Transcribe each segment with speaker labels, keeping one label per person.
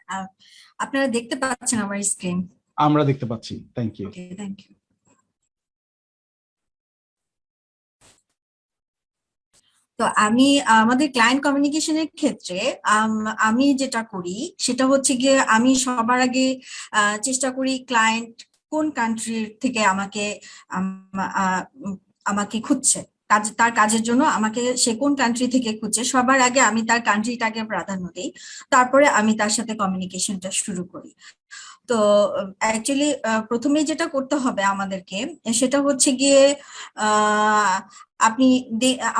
Speaker 1: হ্যাঁ, আপনারা দেখতে পাচ্ছেন আমার স্ক্রিন?
Speaker 2: আমরা দেখতে পাচ্ছি, thank you.
Speaker 1: Okay, thank you. তো আমি আমাদের ক্লায়েন্ট কমিউনিকেশনের ক্ষেত্রে আমি যেটা করি সেটা হচ্ছে গিয়ে আমি সবার আগে চেষ্টা করি ক্লায়েন্ট কোন কান্ট্রির থেকে আমাকে খুঁজছে, তার কাজের জন্য আমাকে সে কোন কান্ট্রি থেকে খুঁজছে সবার আগে আমি তার কান্ট্রিটাকে প্রাধান্য দিই, তারপরে আমি তার সাথে কমিউনিকেশনটা শুরু করি। তো অ্যাকচুয়ালি প্রথমেই যেটা করতে হবে আমাদেরকে সেটা হচ্ছে গিয়ে আপনি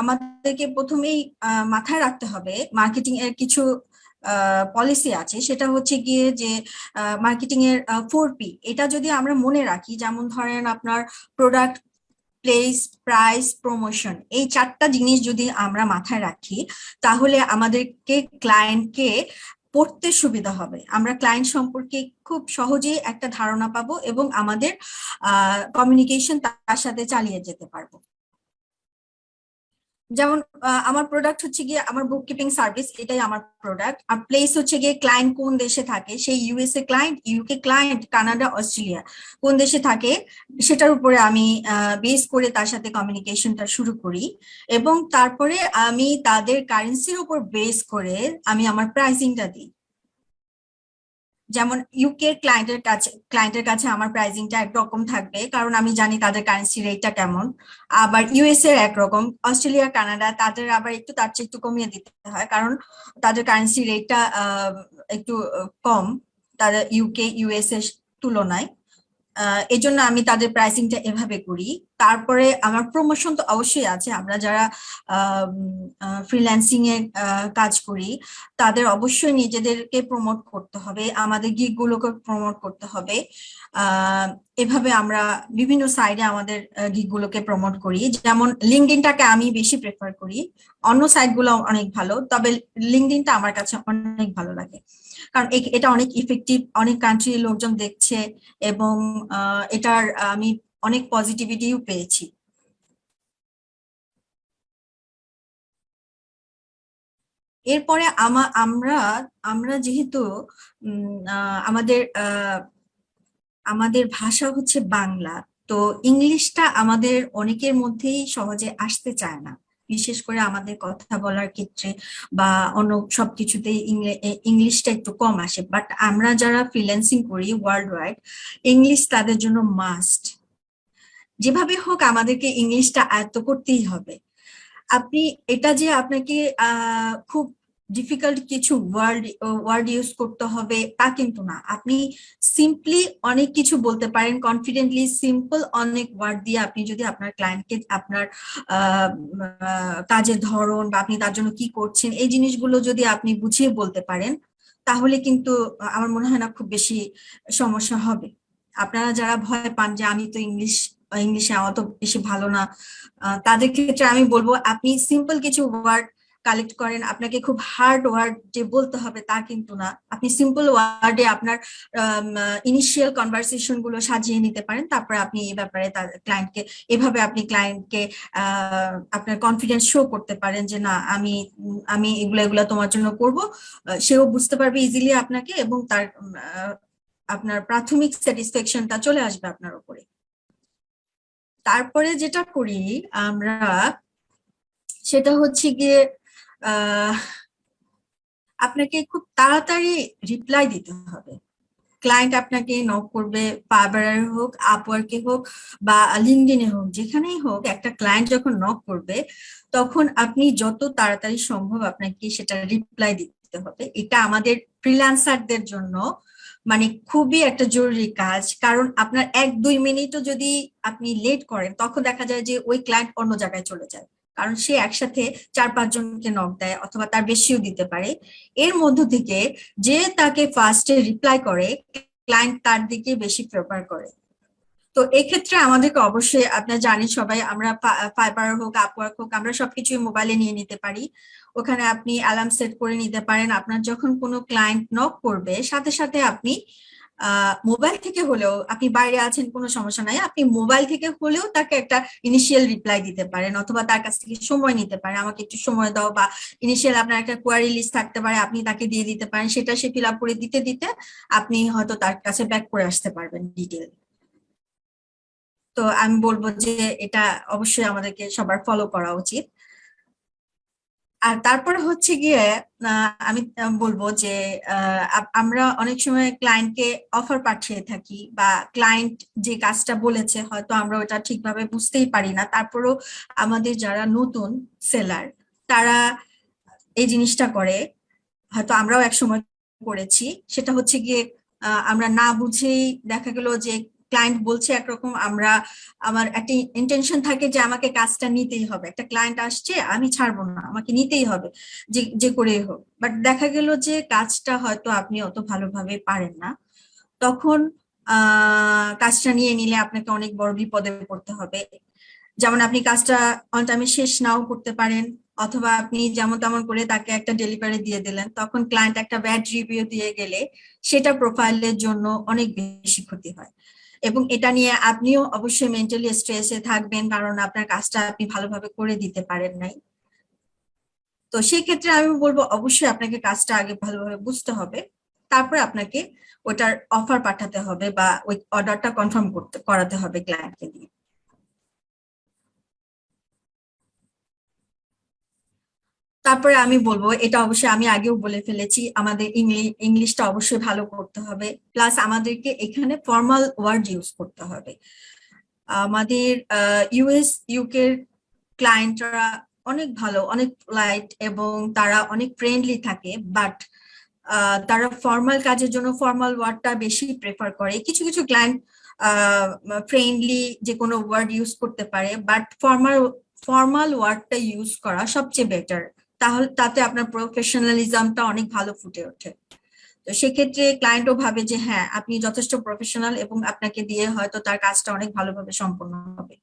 Speaker 1: আমাদেরকে প্রথমেই মাথায় রাখতে হবে মার্কেটিং এর কিছু পলিসি আছে। সেটা হচ্ছে গিয়ে যে মার্কেটিং এর 4P, এটা যদি আমরা মনে রাখি, যেমন ধরেন আপনার প্রোডাক্ট, প্লেস, প্রাইস, প্রমোশন, এই 4টা জিনিস যদি আমরা মাথায় রাখি তাহলে আমাদেরকে ক্লায়েন্টকে পড়তে সুবিধা হবে। আমরা ক্লায়েন্ট সম্পর্কে খুব সহজেই একটা ধারণা পাবো এবং আমাদের কমিউনিকেশন তার সাথে চালিয়ে যেতে পারবো। যেমন আমার প্রোডাক্ট হচ্ছে গিয়ে আমার বুককিপিং সার্ভিস, এটাই আমার প্রোডাক্ট। আর প্লেস হচ্ছে গিয়ে ক্লায়েন্ট কোন দেশে থাকে, সেই USA client, UK client, Canada, Australia কোন দেশে থাকে সেটার উপরে আমি বেস করে তার সাথে কমিউনিকেশনটা শুরু করি এবং তারপরে আমি তাদের কারেন্সির উপর বেস করে আমি আমার প্রাইসিংটা দিই। যেমন ইউকে ক্লায়েন্টের কাছে আমার প্রাইসিংটা একরকম থাকবে, কারণ আমি জানি তাদের কারেন্সি রেটটা কেমন। আবার ইউএস এর একরকম, অস্ট্রেলিয়া, কানাডা তাদের আবার তার চেয়ে একটু কমিয়ে দিতে হয়, কারণ তাদের কারেন্সি রেটটা একটু কম তাদের ইউকে ইউএস এর তুলনায়। এই জন্য আমি তাদের প্রাইসিংটা এভাবে করি। তারপরে আমার প্রমোশন তো অবশ্যই আছে। আমরা যারা ফ্রিল্যান্সিং এর কাজ করি তাদের অবশ্যই নিজেদেরকে প্রমোট করতে হবে, আমাদের গিগ গুলোকে প্রমোট করতে হবে। এভাবে আমরা বিভিন্ন সাইডে আমাদের গিগ গুলোকে প্রমোট করি। যেমন লিঙ্কডইনটাকে আমি বেশি প্রেফার করি, অন্য সাইট গুলো অনেক ভালো, তবে লিঙ্কডইনটা আমার কাছে অনেক ভালো লাগে, কারণ এটা অনেক ইফেক্টিভ, অনেক কান্ট্রির লোকজন দেখছে এবং এটার আমি অনেক পজিটিভিটিও পেয়েছি। এরপরে আমরা আমরা যেহেতু আমাদের আমাদের ভাষা হচ্ছে বাংলা, তো ইংলিশটা আমাদের অনেকের মধ্যেই সহজে আসতে চায় না, বিশেষ করে আমাদের কথা বলার ক্ষেত্রে বা অন্য সবকিছুতেই ইংলিশটা একটু কম আসে। বাট আমরা যারা ফ্রিল্যান্সিং করি ওয়ার্ল্ড ওয়াইড, ইংলিশ তাদের জন্য মাস্ট। যেভাবে হোক আমাদেরকে ইংলিশটা আয়ত্ত করতেই হবে। আপনি এটা যে আপনাকে খুব ডিফিকাল্ট কিছু ওয়ার্ড ইউজ করতে হবে তা কিন্তু না, আপনি সিম্পলি অনেক কিছু বলতে পারেন কনফিডেন্টলি। সিম্পল অনেক ওয়ার্ড দিয়ে আপনি যদি আপনার ক্লায়েন্টকে আপনার কাজের ধরন বা আপনি তার জন্য কি করছেন এই জিনিসগুলো যদি আপনি বুঝিয়ে বলতে পারেন তাহলে কিন্তু আমার মনে হয় না খুব বেশি সমস্যা হবে। আপনারা যারা ভয় পান যে আমি তো ইংলিশে আমার তো বেশি ভালো না, তাদের ক্ষেত্রে আমি বলবো আপনি সিম্পল কিছু ওয়ার্ড কালেক্ট করেন। আপনাকে খুব হার্ড ওয়ার্ড যে বলতে হবে তা কিন্তু না, আপনি সিম্পল ওয়ার্ডে আপনার ইনিশিয়াল কনভারসেশন গুলো সাজিয়ে নিতে পারেন। তারপরে আপনি এই ব্যাপারে ক্লায়েন্টকে এভাবে আপনি ক্লায়েন্টকে আপনার কনফিডেন্স শো করতে পারেন যে না আমি আমি এগুলা তোমার জন্য করব, সেও বুঝতে পারবে ইজিলি আপনাকে এবং তার আপনার প্রাথমিক স্যাটিসফ্যাকশনটা চলে আসবে আপনার উপরে। তারপরে যেটা করি আমরা সেটা হচ্ছে গিয়ে আপনাকে খুব তাড়াতাড়ি রিপ্লাই দিতে হবে। ক্লায়েন্ট আপনাকে নক করবে, ফাইবারে হোক, আপওয়ার্কে হোক বা লিঙ্কডইনে হোক, যেখানেই হোক, একটা ক্লায়েন্ট যখন নক করবে তখন আপনি যত তাড়াতাড়ি সম্ভব আপনাকে সেটা রিপ্লাই দিতে হবে। এটা আমাদের ফ্রিল্যান্সারদের জন্য মানে খুবই একটা জরুরি কাজ, কারণ আপনার 1-2 মিনিটও যদি আপনি লেট করেন তখন দেখা যায় যে ওই ক্লায়েন্ট অন্য জায়গায় চলে যায়, কারণ সে একসাথে 4-5 জনকে নক দেয় অথবা তার বেশিও দিতে পারে। এর মধ্য থেকে যে তাকে ফার্স্টে রিপ্লাই করে ক্লায়েন্ট তার দিকে বেশি প্রেফার করে। তো এক্ষেত্রে আমাদেরকে অবশ্যই, আপনারা জানেন সবাই, আমরা ফাইবার হোক, আপওয়ার্ক হোক, আমরা সবকিছুই মোবাইলে নিয়ে নিতে পারি। ওখানে আপনি অ্যালার্ম সেট করে নিতে পারেন, আপনার যখন কোনো ক্লায়েন্ট নক করবে সাথে সাথে আপনি মোবাইল থেকে হলেও, আপনি বাইরে আছেন কোনো সমস্যা নাই, আপনি মোবাইল থেকে হলেও তাকে একটা ইনিশিয়াল রিপ্লাই দিতে পারেন, অথবা তার কাছ থেকে সময় নিতে পারেন, আমাকে একটু সময় দাও, বা ইনিশিয়াল আপনার একটা কোয়ারি লিস্ট থাকতে পারে, আপনি তাকে দিয়ে দিতে পারেন, সেটা সে ফিল আপ করে দিতে দিতে আপনি হয়তো তার কাছে ব্যাক করে আসতে পারবেন ডিটেল। তো আমি বলবো যে এটা অবশ্যই আমাদেরকে সবার ফলো করা উচিত। আর তারপর হচ্ছে গিয়ে আমি বলবো যে আমরা অনেক সময় ক্লায়েন্টকে অফার পাঠিয়ে থাকি, বা ক্লায়েন্ট যে কাজটা বলেছে হয়তো আমরা ওটা ঠিকভাবে বুঝতেই পারি না, তারপরেও আমাদের যারা নতুন সেলার তারা এই জিনিসটা করে, হয়তো আমরাও এক সময় করেছি। সেটা হচ্ছে গিয়ে আমরা না বুঝেই দেখা গেল যে ক্লায়েন্ট বলছে একরকম, আমার একটা ইন্টেনশন থাকে যে আমাকে কাজটা নিতেই হবে, একটা ক্লায়েন্ট আসছে আমি ছাড়বো না, আমাকে নিতেই হবে যে যে করেই হোক, বাট দেখা গেল যে কাজটা হয়তো আপনি অত ভালোভাবে পারেন না, তখন কাজটা নিয়ে নিলে আপনাকে অনেক বড় বিপদে পড়তে হবে। যেমন আপনি কাজটা অন টাইমে শেষ নাও করতে পারেন, অথবা আপনি যেমন তেমন করে তাকে একটা ডেলিভারি দিয়ে দিলেন, তখন ক্লায়েন্ট একটা ব্যাড রিভিউ দিয়ে গেলে সেটা প্রোফাইলের জন্য অনেক বেশি ক্ষতি হয়। এবং এটা নিয়ে আপনিও অবশ্যই মেন্টালি স্ট্রেসে থাকবেন, কারণ আপনার কাজটা আপনি ভালোভাবে করে দিতে পারেন নাই। তো সেই ক্ষেত্রে আমি বলবো অবশ্যই আপনাকে কাজটা আগে ভালোভাবে বুঝতে হবে, তারপরে আপনাকে ওটার অফার পাঠাতে হবে, বা ওই অর্ডারটা কনফার্ম করাতে হবে ক্লায়েন্টকে দিয়ে। তারপরে আমি বলবো, এটা অবশ্যই আমি আগেও বলে ফেলেছি, আমাদের ইংলিশটা অবশ্যই ভালো করতে হবে, প্লাস আমাদেরকে এখানে ফর্মাল ওয়ার্ড ইউজ করতে হবে। আমাদের ইউএস ইউকে ক্লায়েন্টরা অনেক ভালো, অনেক লাইট, এবং তারা অনেক ফ্রেন্ডলি থাকে, বাট তারা ফর্মাল কাজের জন্য ফর্মাল ওয়ার্ডটা বেশি প্রেফার করে। কিছু কিছু ক্লায়েন্ট ফ্রেন্ডলি যে কোনো ওয়ার্ড ইউজ করতে পারে, বাট ফর্মাল ওয়ার্ডটা ইউজ করা সবচেয়ে বেটার, তাহলে তাতে আপনার প্রফেশনালিজমটা অনেক ভালো ফুটে ওঠে। তো সেক্ষেত্রে ক্লায়েন্টও ভাবে যে হ্যাঁ আপনি যথেষ্ট প্রফেশনাল, এবং আপনাকে দিয়ে হয়তো তার কাজটা অনেক ভালোভাবে সম্পন্ন হবে।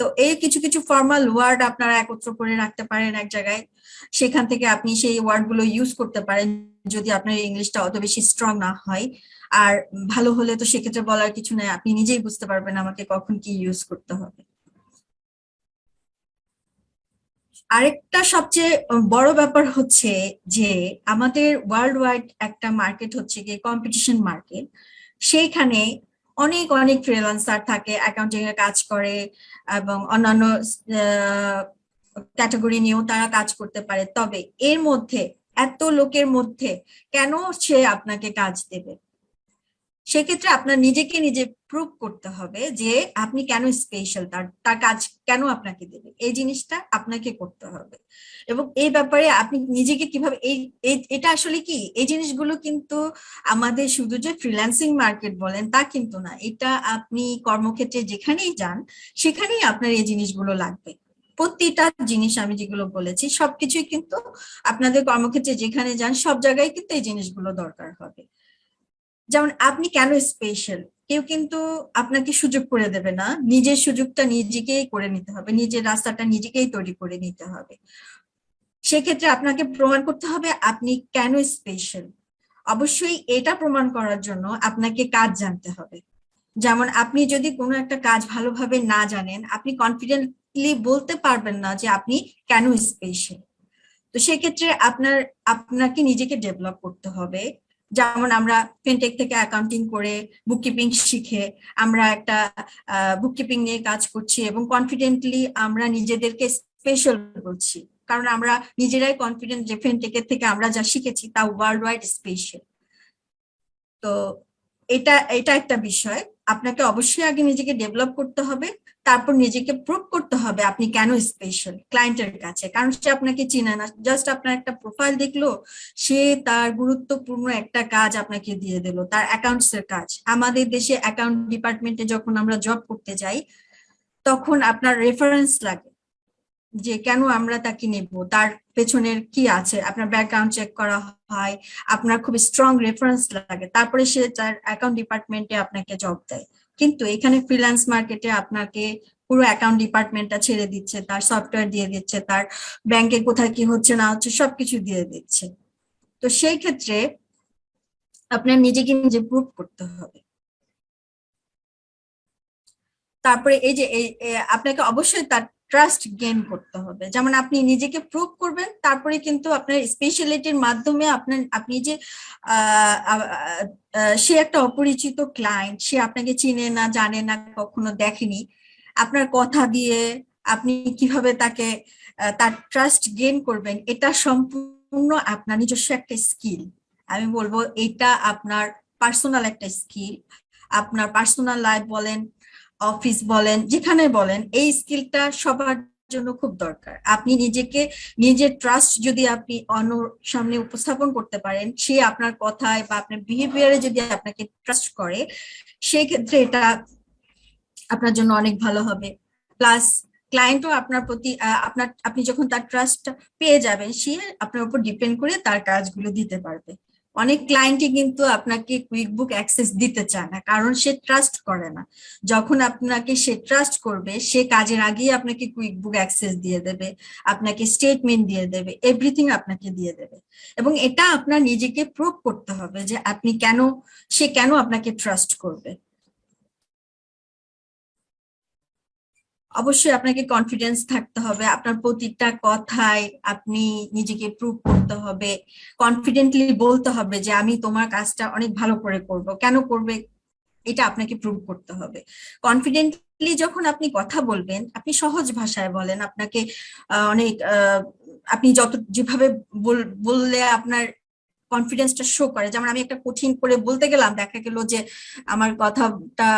Speaker 1: তো এই কিছু কিছু ফর্মাল ওয়ার্ড আপনারা একত্র করে রাখতে পারেন এক জায়গায়, সেখান থেকে আপনি সেই ওয়ার্ড গুলো ইউজ করতে পারেন, যদি আপনার ইংলিশটা অত বেশি স্ট্রং না হয়। আর ভালো হলে তো সেক্ষেত্রে বলার কিছু নেই, আপনি নিজেই বুঝতে পারবেন আমাকে কখন কি ইউজ করতে হবে। আরেকটা সবচেয়ে বড় ব্যাপার হচ্ছে যে আমাদের ওয়ার্ল্ড ওয়াইড একটা মার্কেট হচ্ছে গিয়ে কম্পিটিশন মার্কেট। সেইখানে অনেক অনেক ফ্রিল্যান্সার থাকে, অ্যাকাউন্টিং এর কাজ করে, এবং অন্যান্য ক্যাটাগরি নিয়েও তারা কাজ করতে পারে। তবে এর মধ্যে এত লোকের মধ্যে কেন সে আপনাকে কাজ দেবে? সেক্ষেত্রে আপনার নিজেকে নিজে প্রুভ করতে হবে যে আপনি কেন স্পেশাল, তার তার কাজ কেন আপনাকে দেবে, এই জিনিসটা আপনাকে করতে হবে। এবং এই ব্যাপারে আপনি নিজেকে কিভাবে এটা আসলে কি, এই জিনিসগুলো কিন্তু আমাদের শুধু যে ফ্রিল্যান্সিং মার্কেট বলেন তা কিন্তু না, এটা আপনি কর্মক্ষেত্রে যেখানেই যান সেখানেই আপনার এই জিনিসগুলো লাগবে। প্রতিটা জিনিস আমি যেগুলো বলেছি সবকিছুই কিন্তু আপনাদের কর্মক্ষেত্রে যেখানে যান সব জায়গায় কিন্তু এই জিনিসগুলো দরকার হবে। যেমন আপনি কেন স্পেশাল, কেউ কিন্তু আপনাকে সুযোগ করে দেবে না, নিজের সুযোগটা নিজেকেই করে নিতে হবে, নিজের রাস্তাটা নিজেকেই তৈরি করে নিতে হবে। সেক্ষেত্রে আপনাকে প্রমাণ করতে হবে আপনি কেন স্পেশাল। অবশ্যই এটা প্রমাণ করার জন্য আপনাকে কাজ জানতে হবে। যেমন আপনি যদি কোনো একটা কাজ ভালোভাবে না জানেন, আপনি কনফিডেন্টলি বলতে পারবেন না যে আপনি কেন স্পেশাল। তো সেক্ষেত্রে আপনাকে নিজেকে ডেভেলপ করতে হবে। যেমন আমরা ফিনটেক থেকে অ্যাকাউন্টিং করে বুককিপিং শিখে আমরা একটা বুককিপিং নিয়ে কাজ করছি, এবং কনফিডেন্টলি আমরা নিজেদেরকে স্পেশাল বলছি, কারণ আমরা নিজেরাই কনফিডেন্ট যে ফিনটেকের থেকে আমরা যা শিখেছি তা ওয়ার্ল্ড ওয়াইড স্পেশাল। তো এটা এটা একটা বিষয়, আপনাকে অবশ্যই আগে নিজেকে ডেভেলপ করতে হবে, তারপর নিজেকে প্রুভ করতে হবে আপনি কেন স্পেশাল ক্লায়েন্টের কাছে, কারণ সে আপনাকে চিনে না, জাস্ট আপনার একটা প্রোফাইল দেখলো, সে তার গুরুত্বপূর্ণ একটা কাজ আপনাকে দিয়ে দিল, তার অ্যাকাউন্টস এর কাজ। আমাদের দেশে অ্যাকাউন্ট ডিপার্টমেন্টে যখন আমরা জব করতে যাই তখন আপনার রেফারেন্স লাগে, যে কেন আমরা তাকে নেব, তার পেছনের কি আছে, আপনার ব্যাকগ্রাউন্ড চেক করা হয়, আপনার খুব স্ট্রং রেফারেন্স লাগে, তারপরে সে তার অ্যাকাউন্ট ডিপার্টমেন্টে আপনাকে জব দেয়। কিন্তু এখানে ফ্রিল্যান্স মার্কেটে আপনাকে পুরো অ্যাকাউন্ট ডিপার্টমেন্টটা ছেড়ে দিচ্ছে, তার সফটওয়্যার দিয়ে দিচ্ছে, তার ব্যাংকে কোথায় কি হচ্ছে না হচ্ছে সবকিছু দিয়ে দিচ্ছে। তো সেই ক্ষেত্রে আপনার নিজেকে নিজে প্রুভ করতে হবে। তারপরে এই যে আপনাকে অবশ্যই তার ট্রাস্ট গেইন করতে হবে। যেমন আপনি নিজেকে প্রুভ করবেন, তারপরে কিন্তু আপনার স্পেশালিটির মাধ্যমে আপনি যে সে একটা অপরিচিত ক্লায়েন্ট, সে আপনাকে চিনে না, জানে না, কখনো দেখেনি, আপনার কথা দিয়ে আপনি কিভাবে তাকে তার ট্রাস্ট গেইন করবেন, এটা সম্পূর্ণ আপনার নিজস্ব একটা স্কিল। আমি বলবো এটা আপনার পার্সোনাল একটা স্কিল। আপনার পার্সোনাল লাইফ বলেন, অফিস বলেন, যেখানে বলেন, এই স্কিলটা সবার জন্য খুব দরকার। আপনি নিজেকে, নিজের ট্রাস্ট যদি আপনি অন্যর সামনে উপস্থাপন করতে পারেন, সে আপনার কথায় বা আপনার বিহেভিয়ারে যদি আপনাকে ট্রাস্ট করে, সেই ক্ষেত্রে এটা আপনার জন্য অনেক ভালো হবে। প্লাস ক্লায়েন্টও আপনার প্রতি আপনি যখন তার ট্রাস্ট পেয়ে যাবেন, সে আপনার উপর ডিপেন্ড করে তার কাজগুলো দিতে পারবে। অনেক ক্লায়েন্টই কিন্তু আপনাকে কুইকবুক অ্যাক্সেস দিতে চায় না, কারণ সে ট্রাস্ট করে না। যখন আপনাকে সে ট্রাস্ট করবে, সে কাজের আগেই আপনাকে কুইকবুক অ্যাক্সেস দিয়ে দেবে, আপনাকে স্টেটমেন্ট দিয়ে দেবে, এভরিথিং আপনাকে দিয়ে দেবে। এবং এটা আপনার নিজেকে প্রুভ করতে হবে যে আপনি কেন, সে কেন আপনাকে ট্রাস্ট করবে। অবশ্যই আপনাকে কনফিডেন্স থাকতে হবে, আপনার প্রতিটা কথায় আপনি নিজেকে প্রুভ করতে হবে, কনফিডেন্টলি বলতে হবে যে আমি তোমার কাজটা অনেক ভালো করে করব। কেন করবে, এটা আপনাকে প্রুভ করতে হবে। কনফিডেন্টলি যখন আপনি কথা বলবেন, আপনি সহজ ভাষায় বলেন, আপনাকে অনেক আপনি যেভাবে বললে আপনার কনফিডেন্সটা শো করে। যেমন আমি একটা কঠিন করে বলতে গেলাম, দেখা গেল যে আমার কথাটা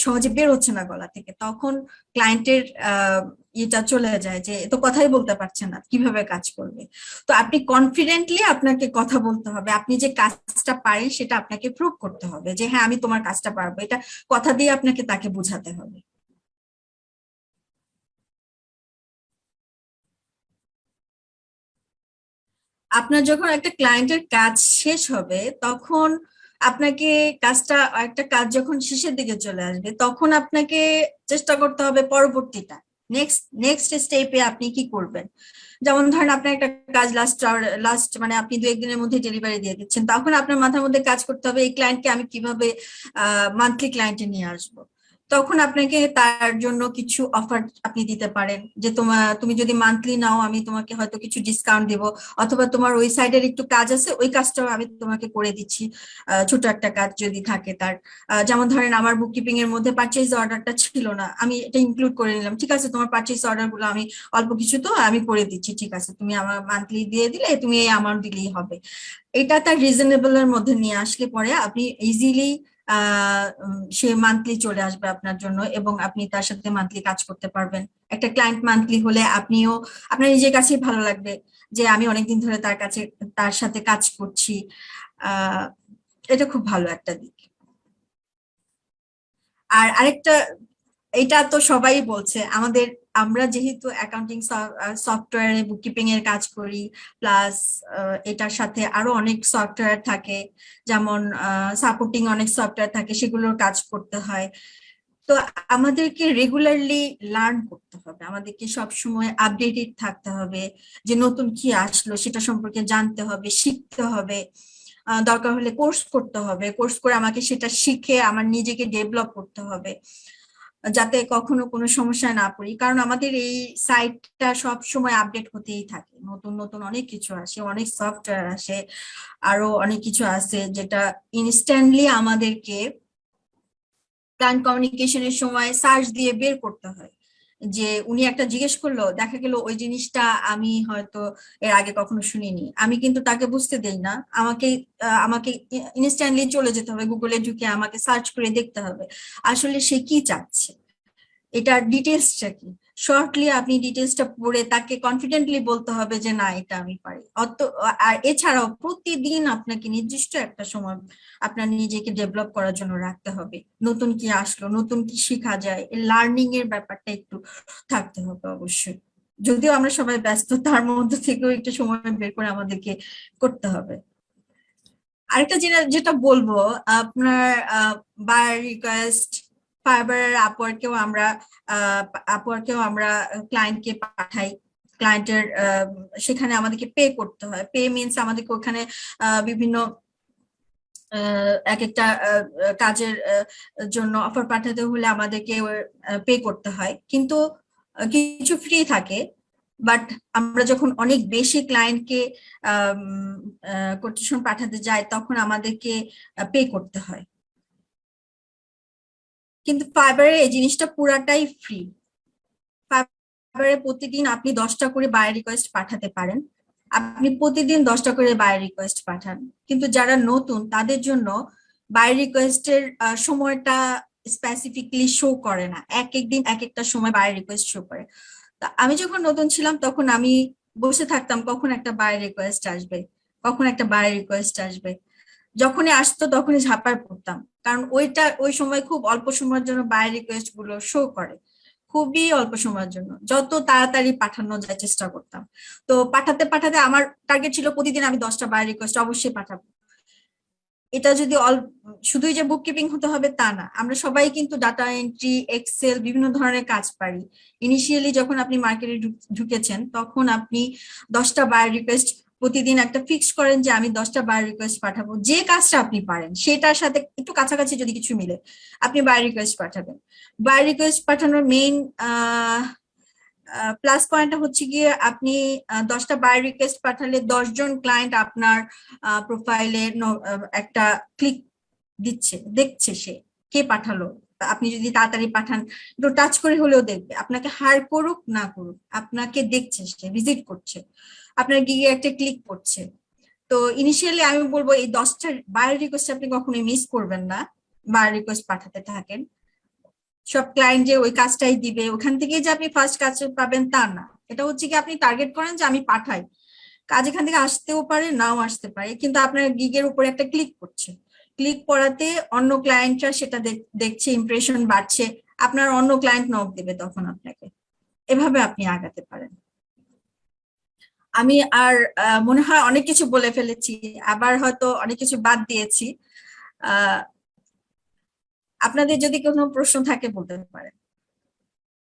Speaker 1: সহজে বের হচ্ছে না গলা থেকে, তখন ক্লায়েন্টের এটা চলে যায় যে এ তো কথাই বলতে পারছে না, কিভাবে কাজ করবে। তো আপনি কনফিডেন্টলি আপনাকে কথা বলতে হবে, আপনি যে কাজটা পারেন সেটা আপনাকে প্রুভ করতে হবে যে হ্যাঁ আমি তোমার কাজটা পারবো, এটা কথা দিয়ে আপনাকে তাকে বোঝাতে হবে। আপনার যখন একটা ক্লায়েন্টের কাজ শেষ হবে, তখন আপনাকে একটা কাজ যখন শেষের দিকে চলে আসবে, তখন আপনাকে চেষ্টা করতে হবে পরবর্তীটা, নেক্সট স্টেপে আপনি কি করবেন। যেমন ধরেন আপনার একটা কাজ লাস্ট মানে আপনি 2-1 দিনের মধ্যে ডেলিভারি দিয়ে দিচ্ছেন, তখন আপনার মাথার মধ্যে কাজ করতে হবে এই ক্লায়েন্টকে আমি কিভাবে মান্থলি ক্লায়েন্টে নিয়ে আসবো। তখন আপনাকে তার জন্য কিছু অফার আপনি দিতে পারেন, যে তুমি যদি মান্থলি নাও, আমি তোমাকে হয়তো কিছু ডিসকাউন্ট দিব, অথবা তোমার ওই সাইডের একটু কাজ আছে, ওই কাজটাও আমি তোমাকে করে দিচ্ছি, ছোট একটা কাজ যদি থাকে তার। যেমন ধরেন আমার বুককিপিং এর মধ্যে পারচেজ অর্ডারটা ছিল না, আমি এটা ইনক্লুড করে নিলাম, ঠিক আছে তোমার পারচেজ অর্ডার গুলো আমি অল্প কিছু তো আমি করে দিচ্ছি, ঠিক আছে তুমি আমার মান্থলি দিয়ে দিলে, তুমি এই অ্যামাউন্ট দিলেই হবে। এটা তার রিজনেবল এর মধ্যে নিয়ে আসলে পরে আপনি ইজিলি সে মান্থলি চলে আসবে আপনার জন্য, এবং আপনি তার সাথে মান্থলি কাজ করতে পারবেন। একটা ক্লায়েন্ট মান্থলি হলে আপনার নিজের কাছেই ভালো লাগবে যে আমি অনেকদিন ধরে তার সাথে কাজ করছি। আহ এটা খুব ভালো একটা দিক। আর আরেকটা, এটা তো সবাই বলছে আমাদের, আমরা যেহেতু অ্যাকাউন্টিং সফটওয়্যারে বুককিপিং এর কাজ করি, প্লাস এটার সাথে আরো অনেক সফটওয়্যার থাকে, যেমন সাপোর্টিং অনেক সফটওয়্যার থাকে, সেগুলোর কাজ করতে হয়। তো আমাদেরকে রেগুলারলি লার্ন করতে হবে, আমাদেরকে সব সময় আপডেটেড থাকতে হবে, যে নতুন কি আসলো সেটা সম্পর্কে জানতে হবে, শিখতে হবে। দরকার হলে কোর্স করতে হবে, কোর্স করে আমাকে সেটা শিখে আমার নিজেকে ডেভেলপ করতে হবে, যাতে কখনো কোনো সমস্যায় না পড়ি। কারণ আমাদের এই সাইটটা সব সময় আপডেট হতেই থাকে, নতুন নতুন অনেক কিছু আসে, অনেক সফটওয়্যার আসে, আরো অনেক কিছু আছে যেটা ইনস্ট্যান্টলি আমাদেরকে ক্লায়েন্ট কমিউনিকেশনের সময় সার্চ দিয়ে বের করতে হয়। যে উনি একটা জিজ্ঞেস করলো, দেখা গেল ওই জিনিসটা আমি হয়তো এর আগে কখনো শুনিনি, আমি কিন্তু তাকে বুঝতে দেই না, আমাকে ইনস্ট্যান্টলি চলে যেতে হবে গুগলে ঢুকে, আমাকে সার্চ করে দেখতে হবে আসলে সে কি চাচ্ছে, এটার ডিটেলসটা কি। শর্টলি আপনি ডিটেলসটা পড়ে তাকে কনফিডেন্টলি বলতে হবে যে না এটা আমি পারি। আর এছাড়াও প্রতিদিন আপনাকে নির্দিষ্ট একটা সময় আপনার নিজেকে ডেভেলপ করার জন্য রাখতে হবে, নতুন কি আসলো, নতুন কি শেখা যায়, লার্নিং এর ব্যাপারটা একটু থাকতে হবে অবশ্যই। যদিও আমরা সবাই ব্যস্ত, তার মধ্যে থেকেও একটু সময় বের করে আমাদেরকে করতে হবে। আরেকটা যেটা বলবো, আপনার বাই রিকোয়েস্ট, ফাইবার, আপওয়ার্কেও আমরা ক্লায়েন্টকে পাঠাই। ক্লায়েন্টের সেখানে আমাদেরকে পে করতে হয়, পে মিনস আমাদেরকে ওখানে বিভিন্ন এক একটা কাজের জন্য অফার পাঠাতে হলে আমাদেরকে পে করতে হয়, কিন্তু কিছু ফ্রি থাকে। বাট আমরা যখন অনেক বেশি ক্লায়েন্টকে কোটেশন পাঠাতে যাই তখন আমাদেরকে পে করতে হয়। কিন্তু ফাইবারে এই জিনিসটা পুরাটাই ফ্রি। ফাইবারে প্রতিদিন আপনি 10টা করে বায়ার রিকোয়েস্ট পাঠাতে পারেন, আপনি প্রতিদিন 10টা করে বায়ার রিকোয়েস্ট পাঠান। কিন্তু যারা নতুন তাদের জন্য বায়ার রিকোয়েস্টের সময়টা স্পেসিফিকলি শো করে না, এক এক দিন এক একটা সময় বায়ার রিকোয়েস্ট শো করে। তা আমি যখন নতুন ছিলাম তখন আমি বসে থাকতাম কখন একটা বায়ার রিকোয়েস্ট আসবে, কখন একটা বায়ার রিকোয়েস্ট আসবে। যখনই আসতো তখনই ঝাঁপায় পড়তাম, কারণ ওই সময় খুব অল্প সময়ের জন্য বায়ার রিকোয়েস্ট গুলো শো করে, খুবই অল্প সময়ের জন্য। যত তাড়াতাড়ি পাঠানো যায় চেষ্টা করতাম। তো পাঠাতে পাঠাতে আমার টার্গেট ছিল প্রতিদিন আমি 10টা বায়ার রিকোয়েস্ট অবশ্যই পাঠাবো। এটা যদি শুধুই যে বুককিপিং হতে হবে তা না, আমরা সবাই কিন্তু ডাটা এন্ট্রি, এক্সেল, বিভিন্ন ধরনের কাজ পারি। ইনিশিয়ালি যখন আপনি মার্কেটে ঢুকেছেন তখন আপনি 10টা বায়ার রিকোয়েস্ট প্রতিদিন একটা ফিক্স করেন যে আমি 10টা বায়ার রিকোয়েস্ট পাঠাবো। যে কাজটা আপনি পারেন সেটার সাথে একটু কাছাকাছি যদি কিছু মিলে আপনি বায়ার রিকোয়েস্ট পাঠাবেন। বায়ার রিকোয়েস্ট পাঠানোর মেইন প্লাস পয়েন্টটা হচ্ছে গিয়ে আপনি 10টা বায়ার রিকোয়েস্ট পাঠালে 10জন ক্লায়েন্ট আপনার প্রোফাইলে একটা ক্লিক দিচ্ছে, দেখছে সে কে পাঠালো। আপনি যদি তাড়াতাড়ি পাঠান একটু টাচ করে হলেও দেখবে, আপনাকে হায়ার করুক না করুক আপনাকে দেখছে, সে ভিজিট করছে, আপনার গিয়ে একটা ক্লিক করছে। তো ইনিশিয়ালি আমি বলবো এই 10টা বায়ার রিকোয়েস্ট আপনি কখনোই মিস করবেন না, বায়ার রিকোয়েস্ট পাঠাতে থাকেন। সব ক্লায়েন্ট যে ওই কাজটাই দিবে ওখান থেকে যে আপনি ফার্স্ট কাজ পাবেন তা না। এটা হচ্ছে কি আপনি টার্গেট করেন যে আমি পাঠাই, কাজ এখান থেকে আসতেও পারে নাও আসতে পারে, কিন্তু আপনার গিগের উপরে একটা ক্লিক করছে, ক্লিক করাতে অন্য ক্লায়েন্টরা সেটা দেখছে, ইমপ্রেশন বাড়ছে, আপনার অন্য ক্লায়েন্ট নক দেবে তখন আপনাকে। এভাবে আপনি আগাতে পারেন। আমি আর মনে হয় অনেক কিছু বলে ফেলেছি, আবার হয়তো অনেক কিছু বাদ দিয়েছি। আপনাদের যদি কোনো প্রশ্ন থাকে বলতে পারেন।